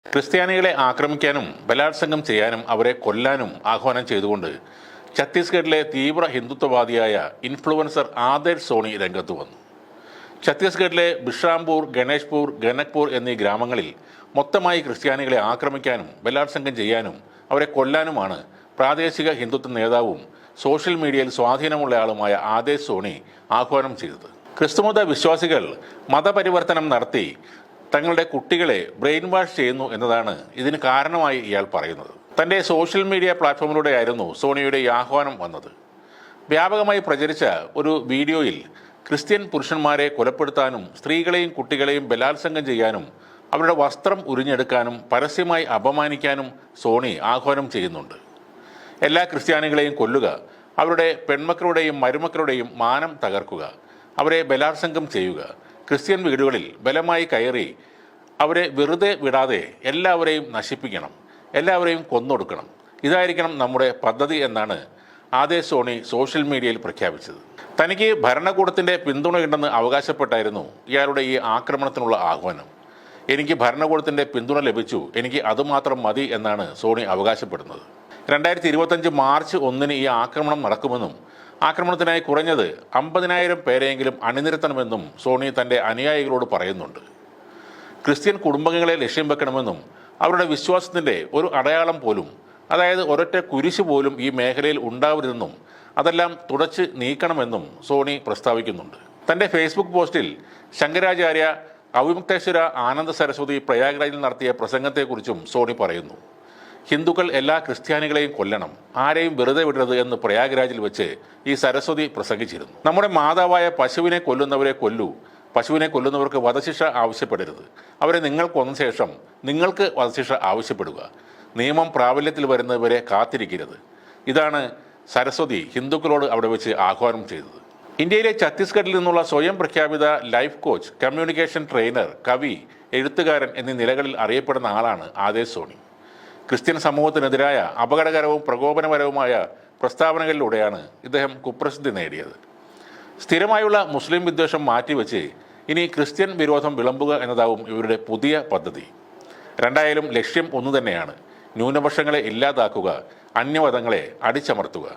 ക്രിസ്ത്യാനികളെ ആക്രമിക്കാനും ബലാത്സംഗം ചെയ്യാനും അവരെ കൊല്ലാനും ആഹ്വാനം ചെയ്തുകൊണ്ട് ഛത്തീസ്ഗഡിലെ തീവ്ര ഹിന്ദുത്വവാദിയായ ഇൻഫ്ലുവൻസർ ആദർശ് സോണി രംഗത്ത് വന്നു. ഛത്തീസ്ഗഡിലെ ബിഷ്റാംപൂർ, ഗണേഷ്പൂർ, ഗനക്പൂർ എന്നീ ഗ്രാമങ്ങളിൽ മൊത്തമായി ക്രിസ്ത്യാനികളെ ആക്രമിക്കാനും ബലാത്സംഗം ചെയ്യാനും അവരെ കൊല്ലാനുമാണ് പ്രാദേശിക ഹിന്ദുത്വ നേതാവും സോഷ്യൽ മീഡിയയിൽ സ്വാധീനമുള്ളയാളുമായ ആദർശ് സോണി ആഹ്വാനം ചെയ്തത്. ക്രിസ്തുമത വിശ്വാസികൾ മതപരിവർത്തനം നടത്തി തങ്ങളുടെ കുട്ടികളെ ബ്രെയിൻ വാഷ് ചെയ്യുന്നു എന്നതാണ് ഇതിന് കാരണമായി ഇയാൾ പറയുന്നത്. തൻ്റെ സോഷ്യൽ മീഡിയ പ്ലാറ്റ്ഫോമിലൂടെയായിരുന്നു സോണിയുടെ ഈ ആഹ്വാനം വന്നത്. വ്യാപകമായി പ്രചരിച്ച ഒരു വീഡിയോയിൽ ക്രിസ്ത്യൻ പുരുഷന്മാരെ കൊലപ്പെടുത്താനും സ്ത്രീകളെയും കുട്ടികളെയും ബലാത്സംഗം ചെയ്യാനും അവരുടെ വസ്ത്രം ഉരിഞ്ഞെടുക്കാനും പരസ്യമായി അപമാനിക്കാനും സോണി ആഹ്വാനം ചെയ്യുന്നുണ്ട്. എല്ലാ ക്രിസ്ത്യാനികളെയും കൊല്ലുക, അവരുടെ പെൺമക്കളുടെയും മരുമക്കളുടെയും മാനം തകർക്കുക, അവരെ ബലാത്സംഗം ചെയ്യുക, ക്രിസ്ത്യൻ വീടുകളിൽ ബലമായി കയറി അവരെ വെറുതെ വിടാതെ എല്ലാവരെയും നശിപ്പിക്കണം, എല്ലാവരെയും കൊന്നൊടുക്കണം, ഇതായിരിക്കണം നമ്മുടെ പദ്ധതി എന്നാണ് ആദർശ് സോണി സോഷ്യൽ മീഡിയയിൽ പ്രഖ്യാപിച്ചത്. തനിക്ക് ഭരണകൂടത്തിൻ്റെ പിന്തുണയുണ്ടെന്ന് അവകാശപ്പെട്ടായിരുന്നു ഇയാളുടെ ഈ ആക്രമണത്തിനുള്ള ആഹ്വാനം. എനിക്ക് ഭരണകൂടത്തിൻ്റെ പിന്തുണ ലഭിച്ചു, എനിക്ക് അതുമാത്രം മതി എന്നാണ് സോണി അവകാശപ്പെടുന്നത്. 2025 മാർച്ച് 1 ഈ ആക്രമണം നടക്കുമെന്നും ആക്രമണത്തിനായി കുറഞ്ഞത് 50,000 പേരെയെങ്കിലും അണിനിരത്തണമെന്നും സോണി തൻ്റെ അനുയായികളോട് പറയുന്നുണ്ട്. ക്രിസ്ത്യൻ കുടുംബങ്ങളെ ലക്ഷ്യം വെക്കണമെന്നും അവരുടെ വിശ്വാസത്തിൻ്റെ ഒരു അടയാളം പോലും, അതായത് ഒരൊറ്റ കുരിശ് പോലും ഈ മേഖലയിൽ ഉണ്ടാവരുതെന്നും അതെല്ലാം തുടച്ച് നീക്കണമെന്നും സോണി പ്രസ്താവിക്കുന്നുണ്ട്. തൻ്റെ ഫേസ്ബുക്ക് പോസ്റ്റിൽ ശങ്കരാചാര്യ അവിമുക്തേശ്വര ആനന്ദ സരസ്വതി പ്രയാഗ്രാജിൽ നടത്തിയ പ്രസംഗത്തെക്കുറിച്ചും സോണി പറയുന്നു. ഹിന്ദുക്കൾ എല്ലാ ക്രിസ്ത്യാനികളെയും കൊല്ലണം, ആരെയും വെറുതെ വിടരുത് എന്ന് പ്രയാഗ്രാജിൽ വെച്ച് ഈ സരസ്വതി പ്രസംഗിച്ചിരുന്നു. നമ്മുടെ മാതാവായ പശുവിനെ കൊല്ലുന്നവരെ കൊല്ലൂ, പശുവിനെ കൊല്ലുന്നവർക്ക് വധശിക്ഷ ആവശ്യപ്പെടരുത്, അവരെ നിങ്ങൾ കൊന്ന ശേഷം നിങ്ങൾക്ക് വധശിക്ഷ ആവശ്യപ്പെടുക, നിയമം പ്രാബല്യത്തിൽ വരുന്നവരെ കാത്തിരിക്കരുത്. ഇതാണ് സരസ്വതി ഹിന്ദുക്കളോട് അവിടെ വെച്ച് ആഹ്വാനം ചെയ്തത്. ഇന്ത്യയിലെ ഛത്തീസ്ഗഡിൽ നിന്നുള്ള സ്വയം പ്രഖ്യാപിത ലൈഫ് കോച്ച്, കമ്മ്യൂണിക്കേഷൻ ട്രെയിനർ, കവി, എഴുത്തുകാരൻ എന്നീ നിലകളിൽ അറിയപ്പെടുന്ന ആളാണ് ആദർശ് സോണി. ക്രിസ്ത്യൻ സമൂഹത്തിനെതിരായ അപകടകരവും പ്രകോപനപരവുമായ പ്രസ്താവനകളിലൂടെയാണ് ഇദ്ദേഹം കുപ്രസിദ്ധി നേടിയത്. സ്ഥിരമായുള്ള മുസ്ലിം വിദ്വേഷം മാറ്റിവെച്ച് ഇനി ക്രിസ്ത്യൻ വിരോധം വിളമ്പുക എന്നതാവും ഇവരുടെ പുതിയ പദ്ധതി. രണ്ടായാലും ലക്ഷ്യം ഒന്നു തന്നെയാണ്: ന്യൂനപക്ഷങ്ങളെ ഇല്ലാതാക്കുക, അന്യമതങ്ങളെ അടിച്ചമർത്തുക.